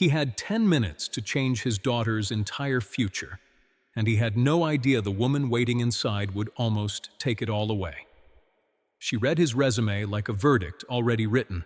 He had 10 minutes to change his daughter's entire future, and he had no idea the woman waiting inside would almost take it all away. She read his resume like a verdict already written,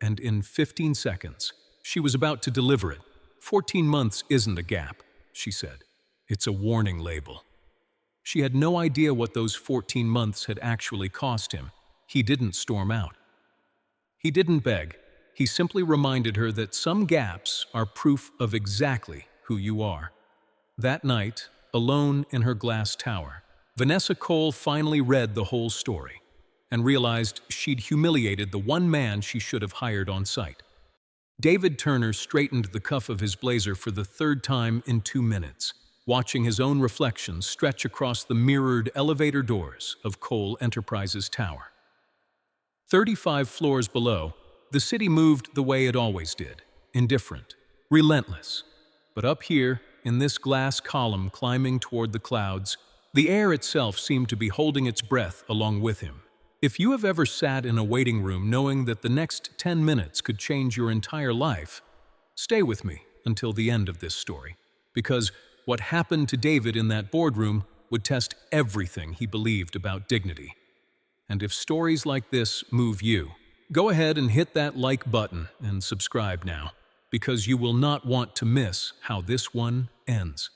and in 15 seconds, she was about to deliver it. 14 months isn't a gap, she said. It's a warning label. She had no idea what those 14 months had actually cost him. He didn't storm out. He didn't beg. He simply reminded her that some gaps are proof of exactly who you are. That night, alone in her glass tower, Vanessa Cole finally read the whole story and realized she'd humiliated the one man she should have hired on site. David Turner straightened the cuff of his blazer for the third time in 2 minutes, watching his own reflection stretch across the mirrored elevator doors of Cole Enterprises Tower. 35 floors below, the city moved the way it always did, indifferent, relentless. But up here, in this glass column climbing toward the clouds, the air itself seemed to be holding its breath along with him. If you have ever sat in a waiting room knowing that the next 10 minutes could change your entire life, stay with me until the end of this story, because what happened to David in that boardroom would test everything he believed about dignity. And if stories like this move you, go ahead and hit that like button and subscribe now, because you will not want to miss how this one ends.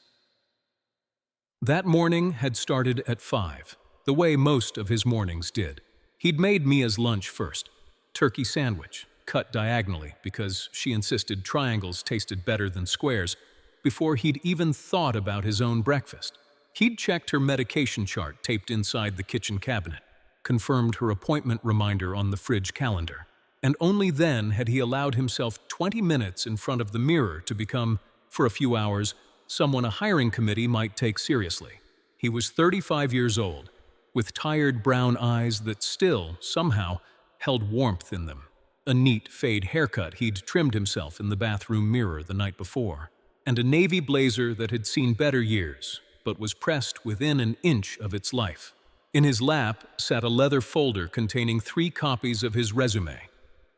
That morning had started at 5, the way most of his mornings did. He'd made Mia's lunch first, turkey sandwich, cut diagonally because she insisted triangles tasted better than squares, before he'd even thought about his own breakfast. He'd checked her medication chart taped inside the kitchen cabinet, confirmed her appointment reminder on the fridge calendar, and only then had he allowed himself 20 minutes in front of the mirror to become, for a few hours, someone a hiring committee might take seriously. He was 35 years old, with tired brown eyes that still, somehow, held warmth in them, a neat fade haircut he'd trimmed himself in the bathroom mirror the night before, and a navy blazer that had seen better years, but was pressed within an inch of its life. In his lap sat a leather folder containing 3 copies of his resume,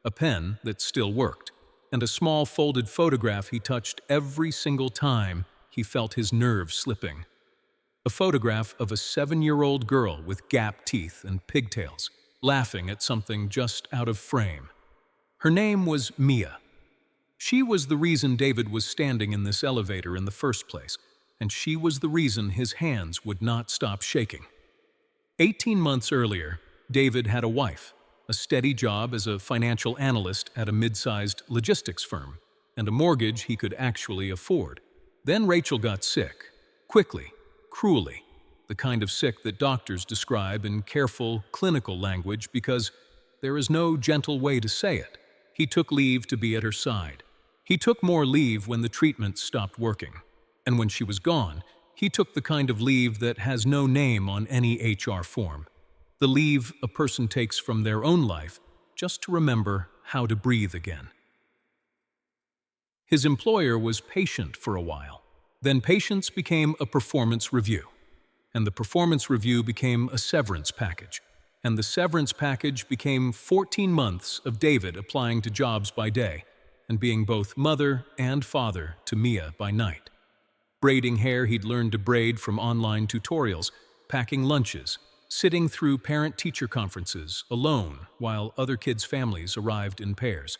a pen that still worked, and a small folded photograph he touched every single time he felt his nerves slipping. A photograph of a 7-year-old girl with gap teeth and pigtails, laughing at something just out of frame. Her name was Mia. She was the reason David was standing in this elevator in the first place, and she was the reason his hands would not stop shaking. 18 months earlier, David had a wife, a steady job as a financial analyst at a mid-sized logistics firm, and a mortgage he could actually afford. Then Rachel got sick, quickly, cruelly, the kind of sick that doctors describe in careful, clinical language because there is no gentle way to say it. He took leave to be at her side. He took more leave when the treatment stopped working. And when she was gone, he took the kind of leave that has no name on any HR form. The leave a person takes from their own life just to remember how to breathe again. His employer was patient for a while. Then patience became a performance review, and the performance review became a severance package, and the severance package became 14 months of David applying to jobs by day and being both mother and father to Mia by night. Braiding hair he'd learned to braid from online tutorials, packing lunches, sitting through parent-teacher conferences alone while other kids' families arrived in pairs.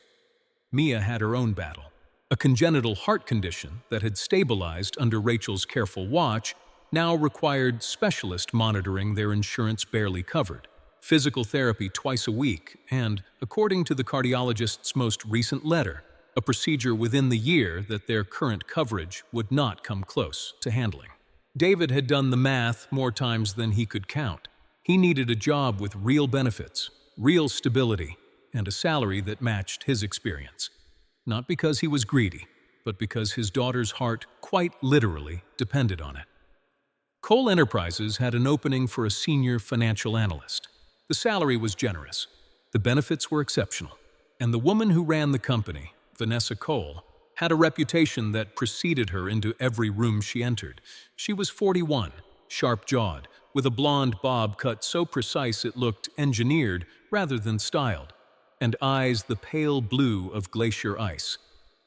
Mia had her own battle. A congenital heart condition that had stabilized under Rachel's careful watch now required specialist monitoring their insurance barely covered, physical therapy twice a week, and, according to the cardiologist's most recent letter, a procedure within the year that their current coverage would not come close to handling. David had done the math more times than he could count. He needed a job with real benefits, real stability, and a salary that matched his experience. Not because he was greedy, but because his daughter's heart quite literally depended on it. Cole Enterprises had an opening for a senior financial analyst. The salary was generous, the benefits were exceptional, and the woman who ran the company, Vanessa Cole, had a reputation that preceded her into every room she entered. She was 41, sharp-jawed, with a blonde bob cut so precise it looked engineered rather than styled, and eyes the pale blue of glacier ice.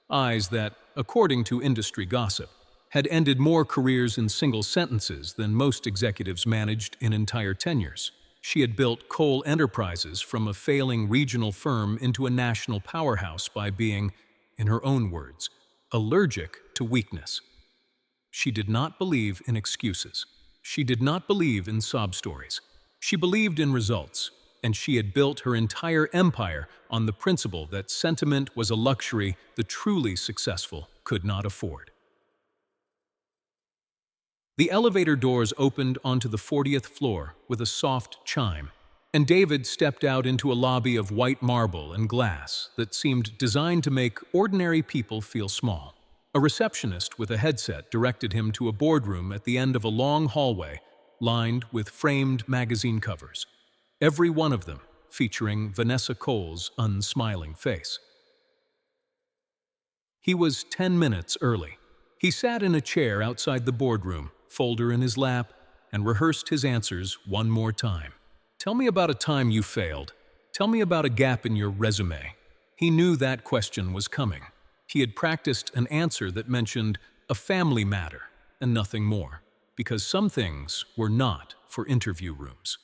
eyes that, according to industry gossip, had ended more careers in single sentences than most executives managed in entire tenures. She had built Cole Enterprises from a failing regional firm into a national powerhouse by being, in her own words, allergic to weakness. She did not believe in excuses. She did not believe in sob stories. She believed in results, and she had built her entire empire on the principle that sentiment was a luxury the truly successful could not afford. The elevator doors opened onto the 40th floor with a soft chime, and David stepped out into a lobby of white marble and glass that seemed designed to make ordinary people feel small. A receptionist with a headset directed him to a boardroom at the end of a long hallway lined with framed magazine covers, every one of them featuring Vanessa Cole's unsmiling face. He was 10 minutes early. He sat in a chair outside the boardroom, folder in his lap, and rehearsed his answers one more time. Tell me about a time you failed. Tell me about a gap in your resume. He knew that question was coming. He had practiced an answer that mentioned a family matter and nothing more, because some things were not for interview rooms.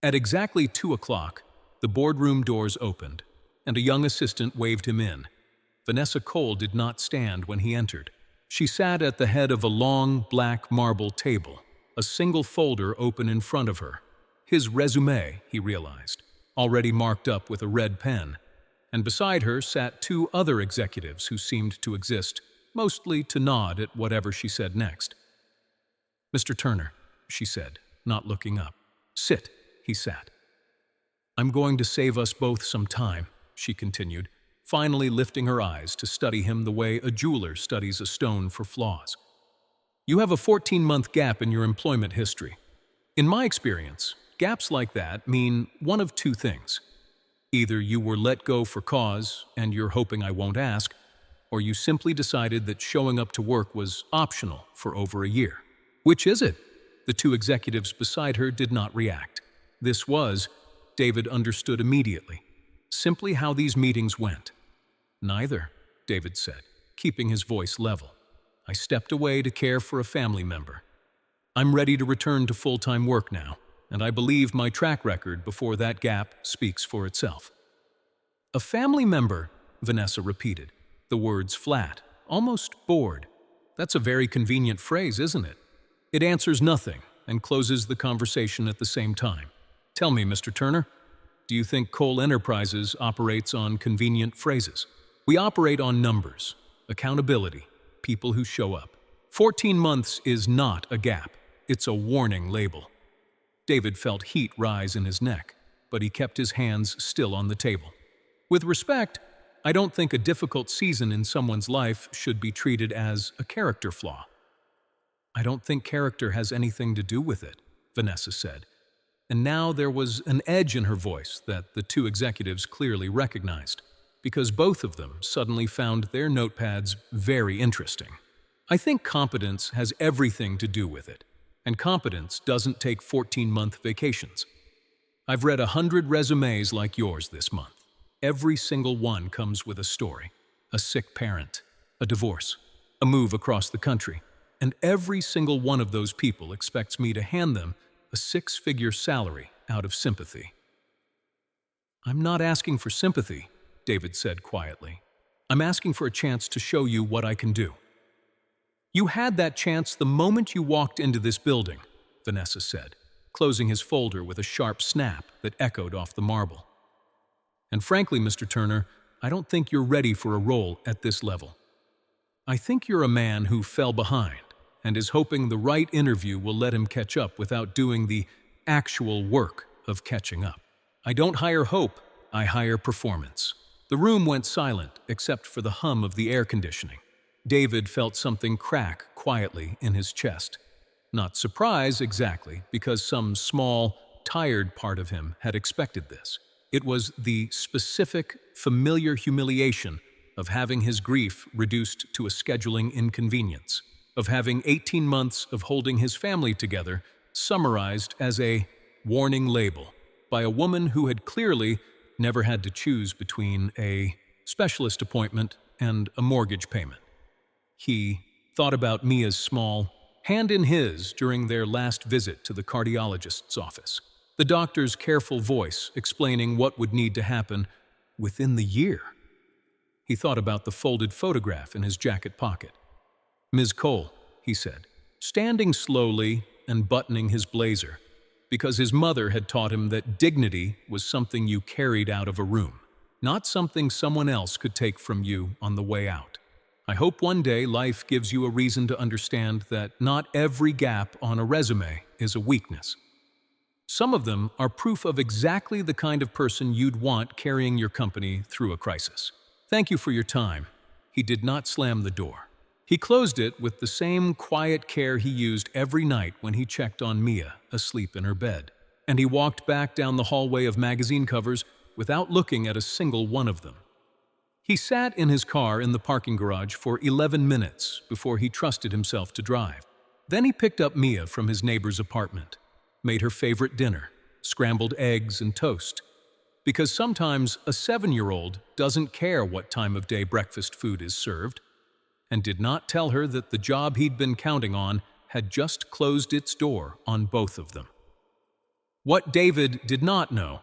At exactly 2 o'clock, the boardroom doors opened, and a young assistant waved him in. Vanessa Cole did not stand when he entered. She sat at the head of a long, black marble table, a single folder open in front of her. His résumé, he realized, already marked up with a red pen, and beside her sat 2 other executives who seemed to exist, mostly to nod at whatever she said next. "Mr. Turner," she said, not looking up. "Sit," he sat. "I'm going to save us both some time," she continued, finally lifting her eyes to study him the way a jeweler studies a stone for flaws. "You have a 14-month gap in your employment history. In my experience, gaps like that mean one of 2 things. Either you were let go for cause, and you're hoping I won't ask, or you simply decided that showing up to work was optional for over a year. Which is it?" The 2 executives beside her did not react. This was, David understood immediately, simply how these meetings went. "Neither," David said, keeping his voice level. "I stepped away to care for a family member. I'm ready to return to full-time work now, and I believe my track record before that gap speaks for itself." "A family member," Vanessa repeated, the words flat, almost bored. "That's a very convenient phrase, isn't it? It answers nothing and closes the conversation at the same time. Tell me, Mr. Turner, do you think Cole Enterprises operates on convenient phrases? We operate on numbers, accountability, people who show up. 14 months is not a gap. It's a warning label." David felt heat rise in his neck, but he kept his hands still on the table. "With respect, I don't think a difficult season in someone's life should be treated as a character flaw." "I don't think character has anything to do with it," Vanessa said, and now there was an edge in her voice that the 2 executives clearly recognized, because both of them suddenly found their notepads very interesting. "I think competence has everything to do with it, and competence doesn't take 14-month vacations. I've read 100 resumes like yours this month. Every single one comes with a story, a sick parent, a divorce, a move across the country, and every single one of those people expects me to hand them a 6-figure salary out of sympathy." "I'm not asking for sympathy," David said quietly. "I'm asking for a chance to show you what I can do." "You had that chance the moment you walked into this building," Vanessa said, closing his folder with a sharp snap that echoed off the marble. "And frankly, Mr. Turner, I don't think you're ready for a role at this level. I think you're a man who fell behind and is hoping the right interview will let him catch up without doing the actual work of catching up. I don't hire hope, I hire performance." The room went silent except for the hum of the air conditioning. David felt something crack quietly in his chest. Not surprise exactly, because some small, tired part of him had expected this. It was the specific, familiar humiliation of having his grief reduced to a scheduling inconvenience, of having 18 months of holding his family together summarized as a warning label by a woman who had clearly never had to choose between a specialist appointment, and a mortgage payment. He thought about Mia's small hand in his during their last visit to the cardiologist's office. The doctor's careful voice explaining what would need to happen within the year. He thought about the folded photograph in his jacket pocket. "Ms. Cole," he said, standing slowly and buttoning his blazer, because his mother had taught him that dignity was something you carried out of a room, not something someone else could take from you on the way out. "I hope one day life gives you a reason to understand that not every gap on a resume is a weakness. Some of them are proof of exactly the kind of person you'd want carrying your company through a crisis. Thank you for your time." He did not slam the door. He closed it with the same quiet care he used every night when he checked on Mia, asleep in her bed. And he walked back down the hallway of magazine covers without looking at a single one of them. He sat in his car in the parking garage for 11 minutes before he trusted himself to drive. Then he picked up Mia from his neighbor's apartment, made her favorite dinner, scrambled eggs and toast, because sometimes a 7-year-old doesn't care what time of day breakfast food is served, and did not tell her that the job he'd been counting on had just closed its door on both of them. What David did not know,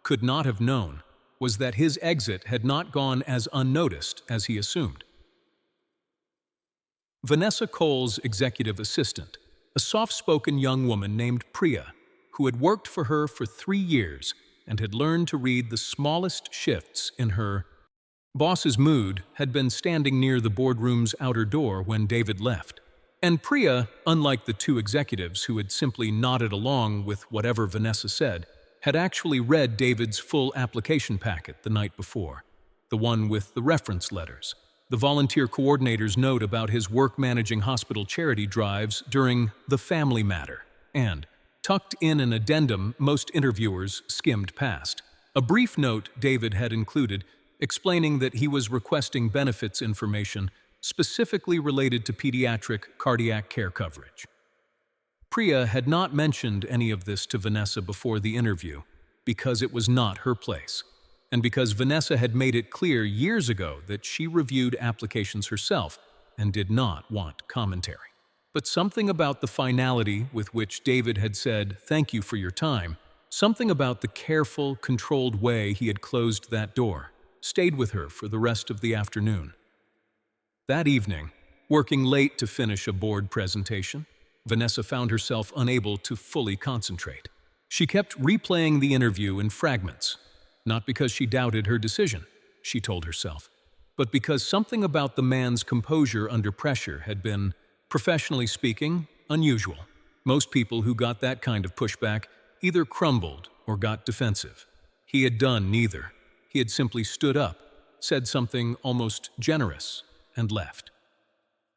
could not have known, was that his exit had not gone as unnoticed as he assumed. Vanessa Cole's executive assistant, a soft-spoken young woman named Priya, who had worked for her for 3 years and had learned to read the smallest shifts in her boss's mood, had been standing near the boardroom's outer door when David left. And Priya, unlike the two executives who had simply nodded along with whatever Vanessa said, had actually read David's full application packet the night before, the one with the reference letters, the volunteer coordinator's note about his work managing hospital charity drives during The Family Matter, and, tucked in an addendum most interviewers skimmed past, a brief note David had included explaining that he was requesting benefits information specifically related to pediatric cardiac care coverage. Priya had not mentioned any of this to Vanessa before the interview because it was not her place, and because Vanessa had made it clear years ago that she reviewed applications herself and did not want commentary. But something about the finality with which David had said, "Thank you for your time," something about the careful, controlled way he had closed that door, stayed with her for the rest of the afternoon. That evening, working late to finish a board presentation, Vanessa found herself unable to fully concentrate. She kept replaying the interview in fragments, not because she doubted her decision, she told herself, but because something about the man's composure under pressure had been, professionally speaking, unusual. Most people who got that kind of pushback either crumbled or got defensive. He had done neither. He had simply stood up, said something almost generous, and left.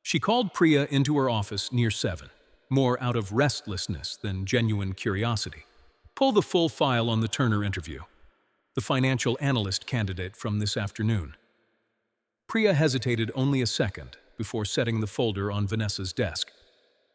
She called Priya into her office near 7, more out of restlessness than genuine curiosity. "Pull the full file on the Turner interview, the financial analyst candidate from this afternoon." Priya hesitated only a second before setting the folder on Vanessa's desk.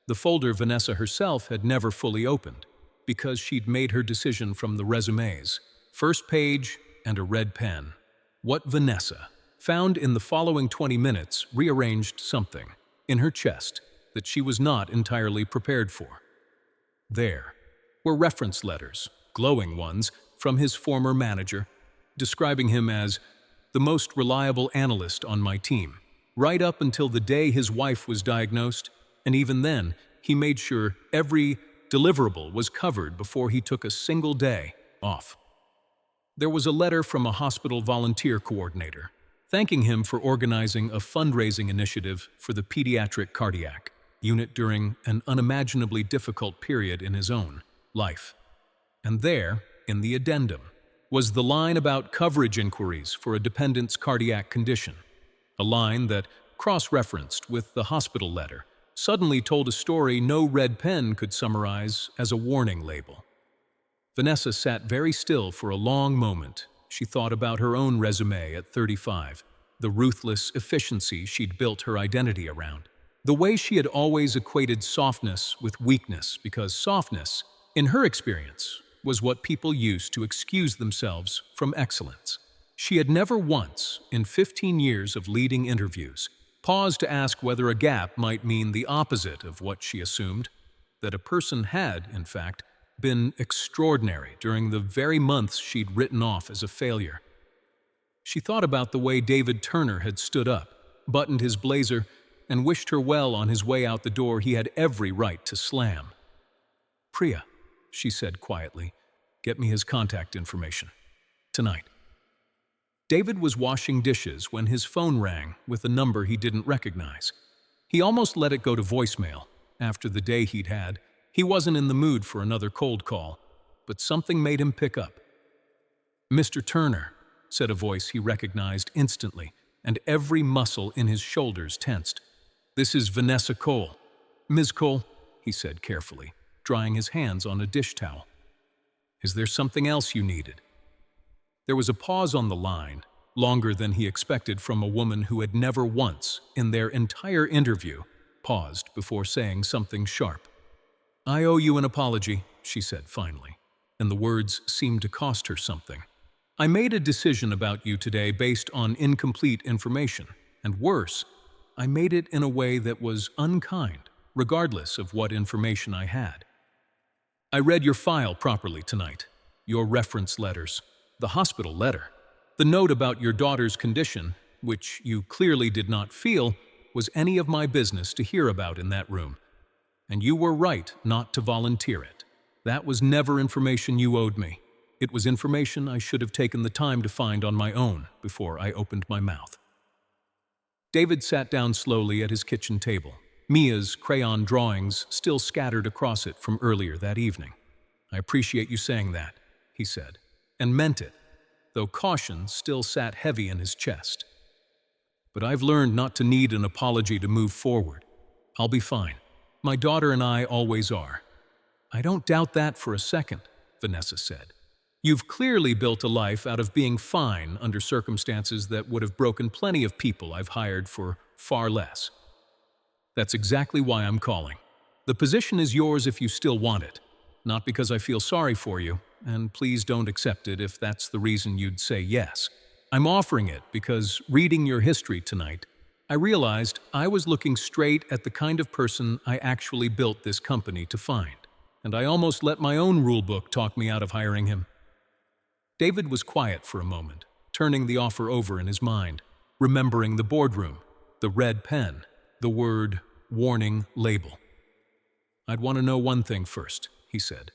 The folder Vanessa herself had never fully opened, because she'd made her decision from the resumes, first page, and a red pen. What Vanessa found in the following 20 minutes rearranged something in her chest that she was not entirely prepared for. There were reference letters, glowing ones, from his former manager, describing him as the most reliable analyst on my team, right up until the day his wife was diagnosed, and even then, he made sure every deliverable was covered before he took a single day off. There was a letter from a hospital volunteer coordinator, thanking him for organizing a fundraising initiative for the pediatric cardiac unit during an unimaginably difficult period in his own life. And there, in the addendum, was the line about coverage inquiries for a dependent's cardiac condition, a line that, cross-referenced with the hospital letter, suddenly told a story no red pen could summarize as a warning label. Vanessa sat very still for a long moment. She thought about her own resume at 35, the ruthless efficiency she'd built her identity around, the way she had always equated softness with weakness, because softness, in her experience, was what people used to excuse themselves from excellence. She had never once, in 15 years of leading interviews, paused to ask whether a gap might mean the opposite of what she assumed, that a person had, in fact, been extraordinary during the very months she'd written off as a failure. She thought about the way David Turner had stood up, buttoned his blazer, and wished her well on his way out the door he had every right to slam. "Priya," she said quietly, "get me his contact information. Tonight." David was washing dishes when his phone rang with a number he didn't recognize. He almost let it go to voicemail. After the day he'd had, he wasn't in the mood for another cold call, but something made him pick up. "Mr. Turner," said a voice he recognized instantly, and every muscle in his shoulders tensed. "This is Vanessa Cole." "Ms. Cole," he said carefully, drying his hands on a dish towel. "Is there something else you needed?" There was a pause on the line, longer than he expected from a woman who had never once, in their entire interview, paused before saying something sharp. "I owe you an apology," she said finally, and the words seemed to cost her something. "I made a decision about you today based on incomplete information, and worse, I made it in a way that was unkind, regardless of what information I had. I read your file properly tonight, your reference letters, the hospital letter, the note about your daughter's condition, which you clearly did not feel was any of my business to hear about in that room. And you were right not to volunteer it. That was never information you owed me. It was information I should have taken the time to find on my own before I opened my mouth." David sat down slowly at his kitchen table, Mia's crayon drawings still scattered across it from earlier that evening. "I appreciate you saying that," he said, and meant it, though caution still sat heavy in his chest. "But I've learned not to need an apology to move forward. I'll be fine. My daughter and I always are." "I don't doubt that for a second," Vanessa said. "You've clearly built a life out of being fine under circumstances that would have broken plenty of people I've hired for far less. That's exactly why I'm calling. The position is yours if you still want it, not because I feel sorry for you, and please don't accept it if that's the reason you'd say yes. I'm offering it because, reading your history tonight, I realized I was looking straight at the kind of person I actually built this company to find, and I almost let my own rulebook talk me out of hiring him." David was quiet for a moment, turning the offer over in his mind, remembering the boardroom, the red pen, the word warning label. "I'd want to know one thing first," he said.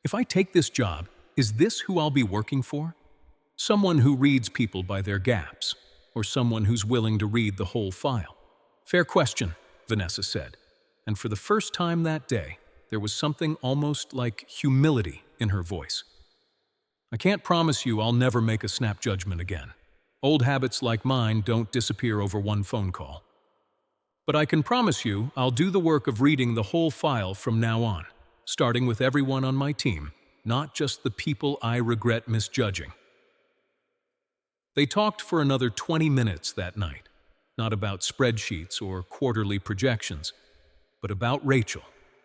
"If I take this job, is this who I'll be working for? Someone who reads people by their gaps, or someone who's willing to read the whole file?" "Fair question," Vanessa said, and for the first time that day, there was something almost like humility in her voice. "I can't promise you I'll never make a snap judgment again. Old habits like mine don't disappear over one phone call. But I can promise you I'll do the work of reading the whole file from now on, starting with everyone on my team, not just the people I regret misjudging." They talked for another 20 minutes that night, not about spreadsheets or quarterly projections, but about Rachel,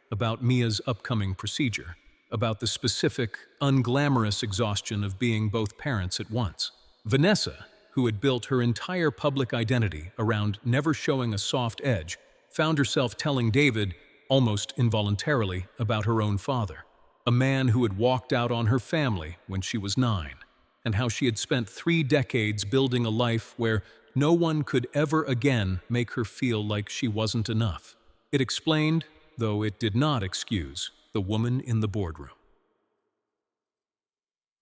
about Mia's upcoming procedure, about the specific, unglamorous exhaustion of being both parents at once. Vanessa, who had built her entire public identity around never showing a soft edge, found herself telling David, almost involuntarily, about her own father, a man who had walked out on her family when she was 9, and how she had spent 3 decades building a life where no one could ever again make her feel like she wasn't enough. It explained, though it did not excuse, the woman in the boardroom.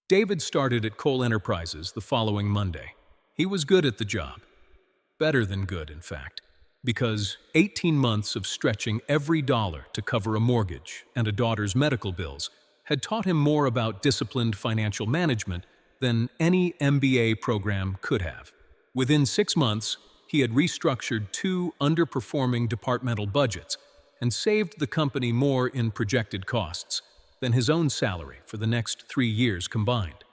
David started at Cole Enterprises the following Monday. He was good at the job. Better than good, in fact, because 18 months of stretching every dollar to cover a mortgage and a daughter's medical bills had taught him more about disciplined financial management than any MBA program could have. Within 6 months, he had restructured 2 underperforming departmental budgets and saved the company more in projected costs than his own salary for the next 3 years combined.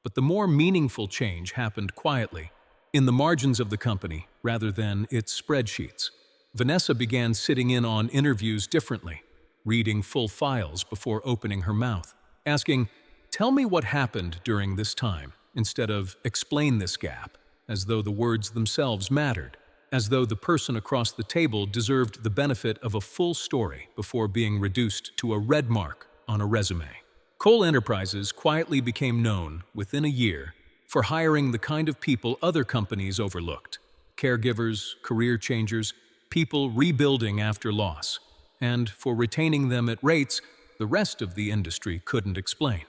But the more meaningful change happened quietly, in the margins of the company rather than its spreadsheets. Vanessa began sitting in on interviews differently, reading full files before opening her mouth, asking, "Tell me what happened during this time," instead of explain this gap, as though the words themselves mattered, as though the person across the table deserved the benefit of a full story before being reduced to a red mark on a resume. Cole Enterprises quietly became known, within a year, for hiring the kind of people other companies overlooked: caregivers, career changers, people rebuilding after loss, and for retaining them at rates the rest of the industry couldn't explain.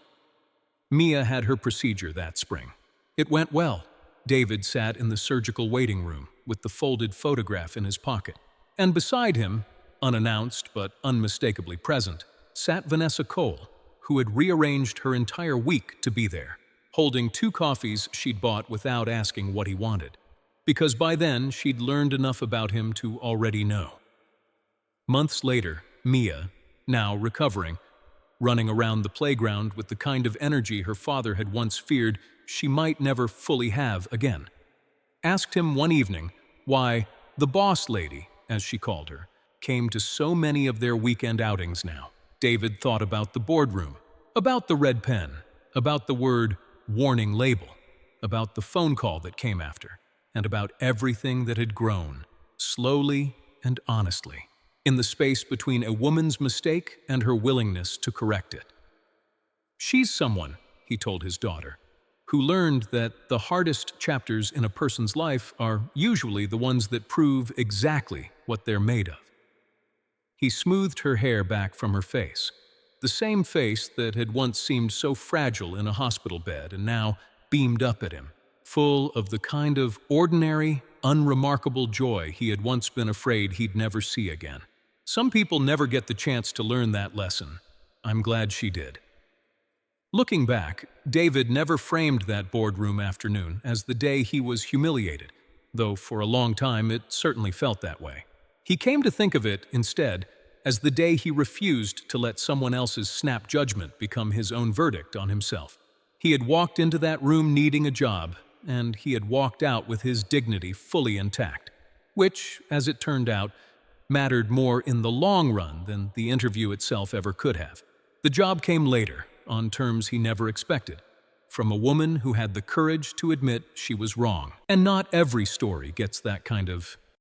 Mia had her procedure that spring. It went well. David sat in the surgical waiting room with the folded photograph in his pocket, and beside him, unannounced but unmistakably present, sat Vanessa Cole, who had rearranged her entire week to be there, holding 2 coffees she'd bought without asking what he wanted, because by then she'd learned enough about him to already know. Months later, Mia, now recovering, running around the playground with the kind of energy her father had once feared she might never fully have again, asked him one evening why the boss lady, as she called her, came to so many of their weekend outings now. David thought about the boardroom, about the red pen, about the word warning label, about the phone call that came after, and about everything that had grown, slowly and honestly, in the space between a woman's mistake and her willingness to correct it. She's someone, he told his daughter, who learned that the hardest chapters in a person's life are usually the ones that prove exactly what they're made of. He smoothed her hair back from her face, the same face that had once seemed so fragile in a hospital bed and now beamed up at him, full of the kind of ordinary, unremarkable joy he had once been afraid he'd never see again. Some people never get the chance to learn that lesson. I'm glad she did. Looking back, David never framed that boardroom afternoon as the day he was humiliated, though for a long time it certainly felt that way. He came to think of it, instead, as the day he refused to let someone else's snap judgment become his own verdict on himself. He had walked into that room needing a job, and he had walked out with his dignity fully intact, which, as it turned out, mattered more in the long run than the interview itself ever could have. The job came later, on terms he never expected, from a woman who had the courage to admit she was wrong. And not every story gets that kind of